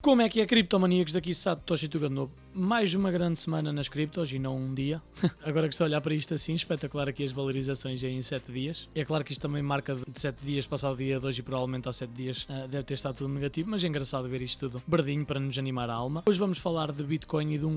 Como é que é, criptomaníacos? Daqui Satoshi Tuga de novo. Mais uma grande semana nas criptos e não um dia. Agora que estou a olhar para isto assim, espetacular aqui as valorizações em 7 dias. É claro que isto também marca de 7 dias, passado o dia de hoje e provavelmente há 7 dias deve ter estado tudo negativo, mas é engraçado ver isto tudo verdinho para nos animar a alma. Hoje vamos falar de Bitcoin e de um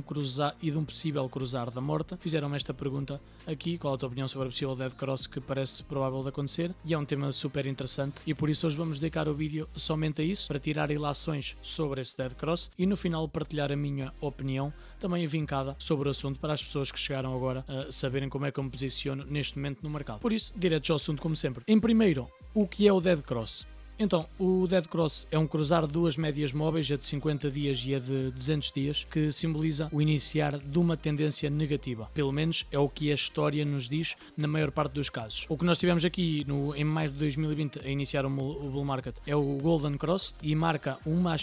possível cruzar da morte. Fizeram-me esta pergunta aqui, qual a tua opinião sobre a possível dead cross que parece provável de acontecer, e é um tema super interessante e por isso hoje vamos dedicar o vídeo somente a isso, para tirar ilações sobre esse dead cross e no final partilhar a minha opinião também vincada sobre o assunto para as pessoas que chegaram agora a saberem como é que eu me posiciono neste momento no mercado. Por isso, direto ao assunto como sempre. Em primeiro, o que é o dead cross? Então, o dead cross é um cruzar de duas médias móveis, a de 50 dias e a de 200 dias, que simboliza o iniciar de uma tendência negativa. Pelo menos é o que a história nos diz na maior parte dos casos. O que nós tivemos aqui em maio de 2020 a iniciar o bull market é o golden cross e marca uma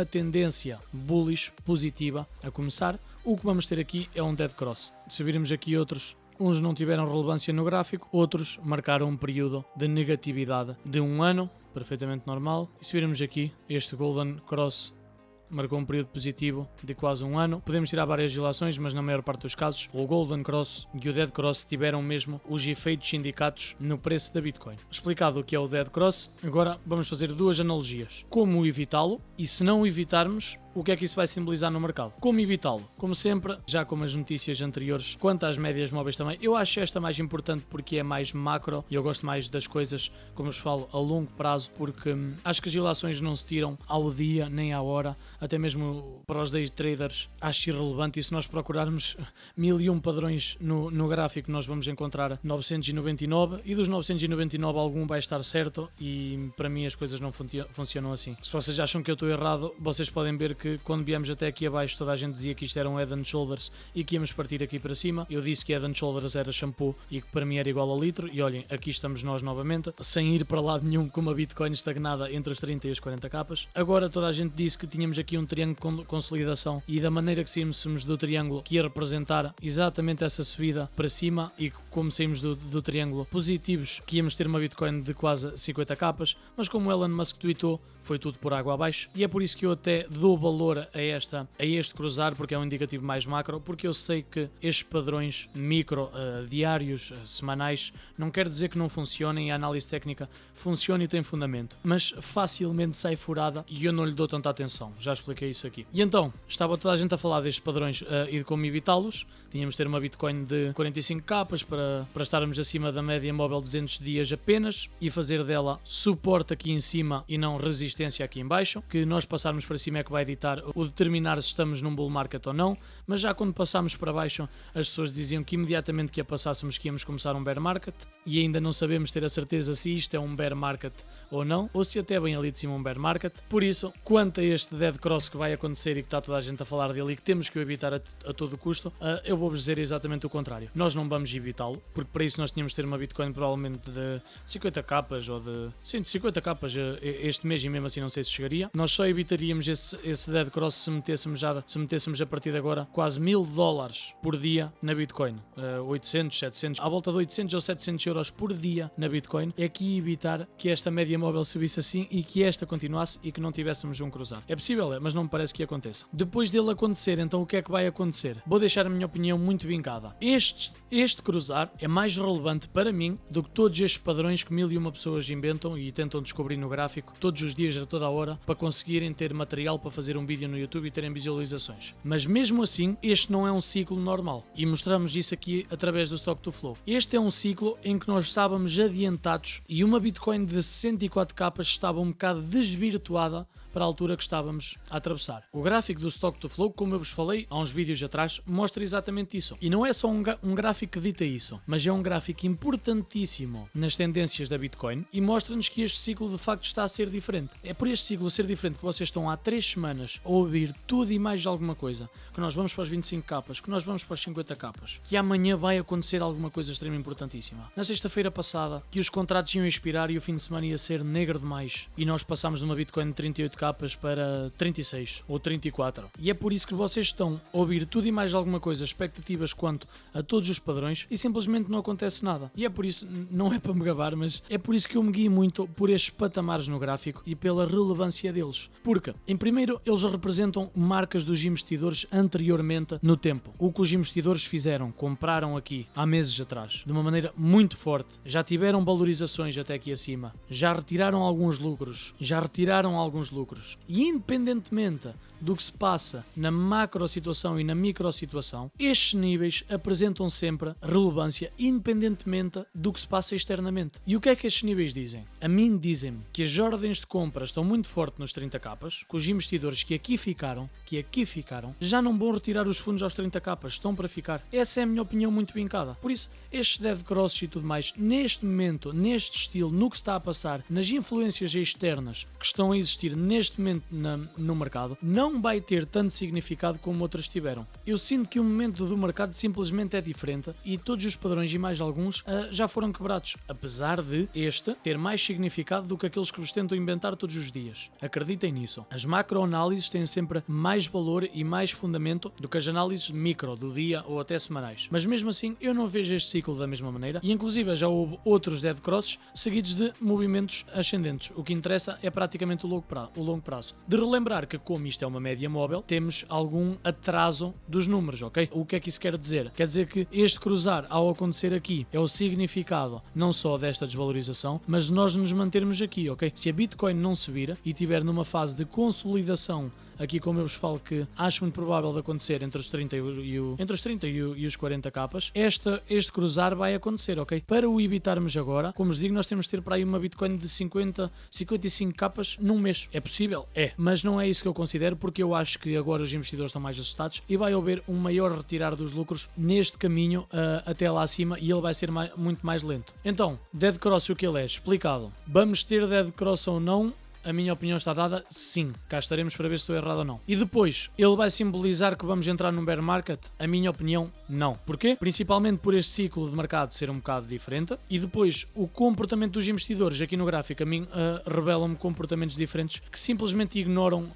tendência bullish positiva a começar. O que vamos ter aqui é um dead cross. Se virmos aqui outros, uns não tiveram relevância no gráfico, outros marcaram um período de negatividade de um ano, perfeitamente normal. E se virmos aqui, este golden cross marcou um período positivo de quase um ano. Podemos tirar várias ilações, mas na maior parte dos casos o Golden Cross e o Dead Cross tiveram mesmo os efeitos indicados no preço da Bitcoin. Explicado o que é o Dead Cross, agora vamos fazer duas analogias. Como evitá-lo e, se não o evitarmos, o que é que isso vai simbolizar no mercado? Como evitá-lo? Como sempre, já como as notícias anteriores, quanto às médias móveis também, eu acho esta mais importante porque é mais macro e eu gosto mais das coisas, como vos falo, a longo prazo, porque acho que as ilações não se tiram ao dia nem à hora, até mesmo para os day traders acho irrelevante, e se nós procurarmos 1001 padrões no gráfico nós vamos encontrar 999 e dos 999 algum vai estar certo e para mim as coisas não funcionam assim. Se vocês acham que eu estou errado, vocês podem ver que quando viemos até aqui abaixo toda a gente dizia que isto era um Head and Shoulders e que íamos partir aqui para cima. Eu disse que Head and Shoulders era shampoo e que para mim era igual a litro, e olhem, aqui estamos nós novamente, sem ir para lado nenhum, com uma Bitcoin estagnada entre os 30 e os 40 capas. Agora toda a gente disse que tínhamos aqui um triângulo de consolidação e da maneira que saímos do triângulo que ia representar exatamente essa subida para cima, e como saímos do triângulo positivos que íamos ter uma Bitcoin de quase 50 capas, mas como Elon Musk tweetou, foi tudo por água abaixo, e é por isso que eu até dou valor a este cruzar, porque é um indicativo mais macro, porque eu sei que estes padrões micro, diários, semanais, não quer dizer que não funcionem, a análise técnica funciona e tem fundamento, mas facilmente sai furada e eu não lhe dou tanta atenção, já expliquei isso aqui. E então, estava toda a gente a falar destes padrões e de como evitá-los. Tínhamos de ter uma Bitcoin de 45 capas para estarmos acima da média móvel 200 dias apenas e fazer dela suporte aqui em cima e não resistência aqui em baixo, que nós passarmos para cima é que vai ditar o determinar se estamos num bull market ou não, mas já quando passámos para baixo as pessoas diziam que imediatamente que a passássemos que íamos começar um bear market, e ainda não sabemos ter a certeza se isto é um bear market ou não, ou se até bem ali de cima um bear market. Por isso, quanto a este dead cross que vai acontecer e que está toda a gente a falar dele e que temos que o evitar a todo custo, eu vou-vos dizer exatamente o contrário. Nós não vamos evitá-lo, porque para isso nós tínhamos de ter uma Bitcoin provavelmente de 50 capas ou de 150 capas este mês, e mesmo assim não sei se chegaria. Nós só evitaríamos esse dead cross se metêssemos a partir de agora quase $1000 por dia na Bitcoin, 800, 700, à volta de 800 ou 700 euros por dia na Bitcoin. É aqui evitar que esta média móvel subisse assim e que esta continuasse e que não tivéssemos um cruzar. É possível, mas não me parece que aconteça. Depois dele acontecer, então o que é que vai acontecer? Vou deixar a minha opinião muito vincada. Este cruzar é mais relevante para mim do que todos estes padrões que 1001 pessoas inventam e tentam descobrir no gráfico todos os dias, a toda a hora, para conseguirem ter material para fazer um vídeo no YouTube e terem visualizações. Mas mesmo assim, este não é um ciclo normal e mostramos isso aqui através do Stock to Flow. Este é um ciclo em que nós estávamos adiantados e uma Bitcoin de 64 capas estava um bocado desvirtuada para a altura que estávamos a atravessar. O gráfico do Stock to Flow, como eu vos falei há uns vídeos atrás, mostra exatamente isso. E não é só um gráfico que dita isso, mas é um gráfico importantíssimo nas tendências da Bitcoin e mostra-nos que este ciclo de facto está a ser diferente. É por este ciclo ser diferente que vocês estão há 3 semanas a ouvir tudo e mais alguma coisa, que nós vamos para os 25 capas, que nós vamos para os 50 capas, que amanhã vai acontecer alguma coisa extremamente importantíssima. Na sexta-feira passada, que os contratos iam expirar e o fim de semana ia ser negro demais, e nós passámos de uma Bitcoin de 38 capas para 36 ou 34. E é por isso que vocês estão a ouvir tudo e mais alguma coisa, expectativas quanto a todos os padrões, e simplesmente não acontece nada. E é por isso, não é para me gabar, mas é por isso que eu me guio muito por estes patamares no gráfico e pela relevância deles. Porque, em primeiro, eles representam marcas dos investidores anteriormente no tempo. O que os investidores fizeram, compraram aqui há meses atrás, de uma maneira muito forte, já tiveram valorizações até aqui acima, já retiraram alguns lucros, e independentemente do que se passa na macro situação e na micro situação, estes níveis apresentam sempre relevância independentemente do que se passa externamente. E o que é que estes níveis dizem? A mim dizem-me que as ordens de compra estão muito fortes nos 30 capas, que os investidores que aqui ficaram, já não vão retirar os fundos aos 30 capas, estão para ficar. Essa é a minha opinião muito vincada. Por isso, estes dead crosses e tudo mais, neste momento, neste estilo, no que está a passar, nas influências externas que estão a existir neste momento no mercado, não vai ter tanto significado como outras tiveram. Eu sinto que o momento do mercado simplesmente é diferente e todos os padrões e mais alguns já foram quebrados, apesar de este ter mais significado do que aqueles que vos tentam inventar todos os dias. Acreditem nisso. As macroanálises têm sempre mais valor e mais fundamento do que as análises micro do dia ou até semanais. Mas mesmo assim, eu não vejo este ciclo da mesma maneira e inclusive já houve outros dead crosses seguidos de movimentos ascendentes. O que interessa é praticamente o longo prazo. De relembrar que, como isto é uma média móvel, temos algum atraso dos números, ok? O que é que isso quer dizer? Quer dizer que este cruzar ao acontecer aqui é o significado não só desta desvalorização, mas nós nos mantermos aqui, ok? Se a Bitcoin não se vira e estiver numa fase de consolidação, aqui como eu vos falo que acho muito provável de acontecer entre os 30 e os 40 capas, este cruzar vai acontecer, ok? Para o evitarmos agora, como vos digo, nós temos de ter para aí uma Bitcoin de 55 capas num mês. É possível? É. Mas não é isso que eu considero, porque eu acho que agora os investidores estão mais assustados e vai haver um maior retirar dos lucros neste caminho até lá acima e ele vai ser muito mais lento. Então, dead cross o que ele é? Explicado. Vamos ter dead cross ou não? A minha opinião está dada, sim. Cá estaremos para ver se estou errado ou não. E depois, ele vai simbolizar que vamos entrar num bear market? A minha opinião, não. Porquê? Principalmente por este ciclo de mercado ser um bocado diferente. E depois, o comportamento dos investidores aqui no gráfico, a mim, revelam-me comportamentos diferentes que simplesmente ignoram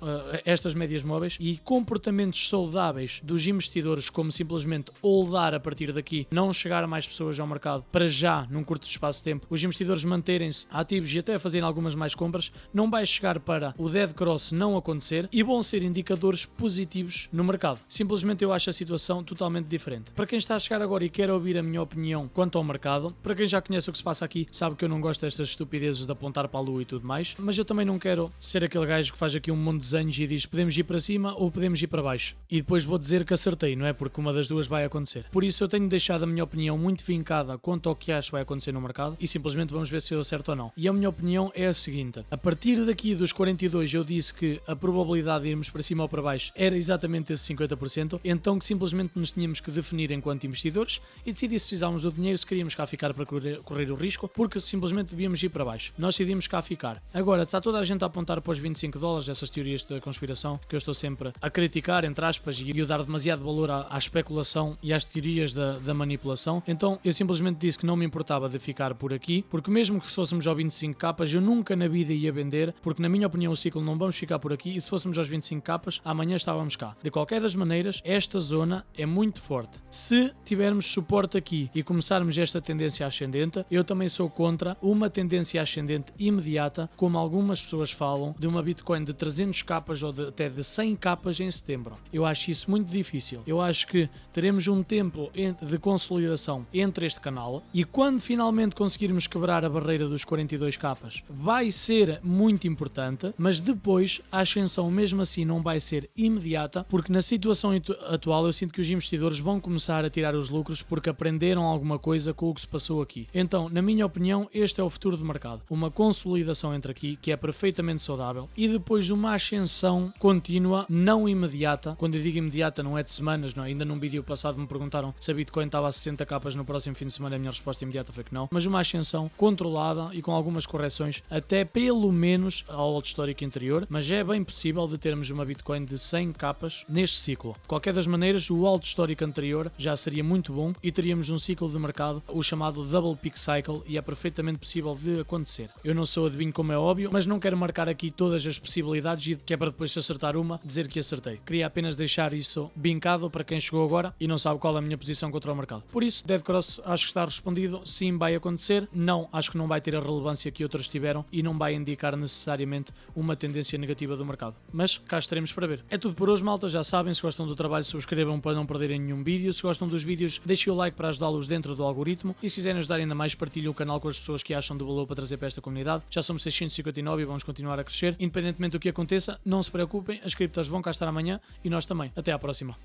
estas médias móveis e comportamentos saudáveis dos investidores, como simplesmente holdar a partir daqui, não chegar a mais pessoas ao mercado para já, num curto espaço de tempo, os investidores manterem-se ativos e até fazerem algumas mais compras, não vai chegar para o dead cross não acontecer e vão ser indicadores positivos no mercado. Simplesmente eu acho a situação totalmente diferente. Para quem está a chegar agora e quer ouvir a minha opinião quanto ao mercado, para quem já conhece o que se passa aqui, sabe que eu não gosto destas estupidezes de apontar para a lua e tudo mais, mas eu também não quero ser aquele gajo que faz aqui um monte de desenhos e diz podemos ir para cima ou podemos ir para baixo. E depois vou dizer que acertei, não é? Porque uma das duas vai acontecer. Por isso eu tenho deixado a minha opinião muito vincada quanto ao que acho que vai acontecer no mercado e simplesmente vamos ver se eu acerto ou não. E a minha opinião é a seguinte: a partir daqui dos 42 eu disse que a probabilidade de irmos para cima ou para baixo era exatamente esse 50%, então que simplesmente nos tínhamos que definir enquanto investidores e decidir se precisávamos do dinheiro, se queríamos cá ficar para correr o risco, porque simplesmente devíamos ir para baixo. Nós decidimos cá ficar. Agora, está toda a gente a apontar para os $25, essas teorias da conspiração, que eu estou sempre a criticar, entre aspas, e a dar demasiado valor à especulação e às teorias da manipulação. Então, eu simplesmente disse que não me importava de ficar por aqui, porque mesmo que fôssemos ao 25 capas, eu nunca na vida ia vender, porque na minha opinião o ciclo não vamos ficar por aqui e se fôssemos aos 25 capas, amanhã estávamos cá. De qualquer das maneiras, esta zona é muito forte. Se tivermos suporte aqui e começarmos esta tendência ascendente, eu também sou contra uma tendência ascendente imediata, como algumas pessoas falam, de uma Bitcoin de 300 capas ou até de 100 capas em setembro. Eu acho isso muito difícil. Eu acho que teremos um tempo de consolidação entre este canal e quando finalmente conseguirmos quebrar a barreira dos 42 capas, vai ser muito importante, mas depois a ascensão mesmo assim não vai ser imediata, porque na situação atual eu sinto que os investidores vão começar a tirar os lucros porque aprenderam alguma coisa com o que se passou aqui. Então, na minha opinião, este é o futuro do mercado. Uma consolidação entre aqui, que é perfeitamente saudável, e depois uma ascensão contínua, não imediata. Quando eu digo imediata não é de semanas, não. Ainda num vídeo passado me perguntaram se a Bitcoin estava a 60 capas no próximo fim de semana, a minha resposta imediata foi que não, mas uma ascensão controlada e com algumas correções até pelo menos voltarmos ao alto histórico anterior, mas é bem possível de termos uma Bitcoin de 100 capas neste ciclo. De qualquer das maneiras, o alto histórico anterior já seria muito bom e teríamos um ciclo de mercado, o chamado Double Peak Cycle, e é perfeitamente possível de acontecer. Eu não sou adivinho, como é óbvio, mas não quero marcar aqui todas as possibilidades e que é para depois, se acertar uma, dizer que acertei. Queria apenas deixar isso vincado para quem chegou agora e não sabe qual é a minha posição contra o mercado. Por isso, Dead Cross acho que está respondido, sim, vai acontecer, não, acho que não vai ter a relevância que outros tiveram e não vai indicar necessariamente uma tendência negativa do mercado. Mas cá estaremos para ver. É tudo por hoje, malta, já sabem, se gostam do trabalho subscrevam para não perderem nenhum vídeo, se gostam dos vídeos deixem o like para ajudá-los dentro do algoritmo e se quiserem ajudar ainda mais partilhem o canal com as pessoas que acham do valor para trazer para esta comunidade. Já somos 659 e vamos continuar a crescer, independentemente do que aconteça, não se preocupem, as criptos vão cá estar amanhã e nós também. Até à próxima.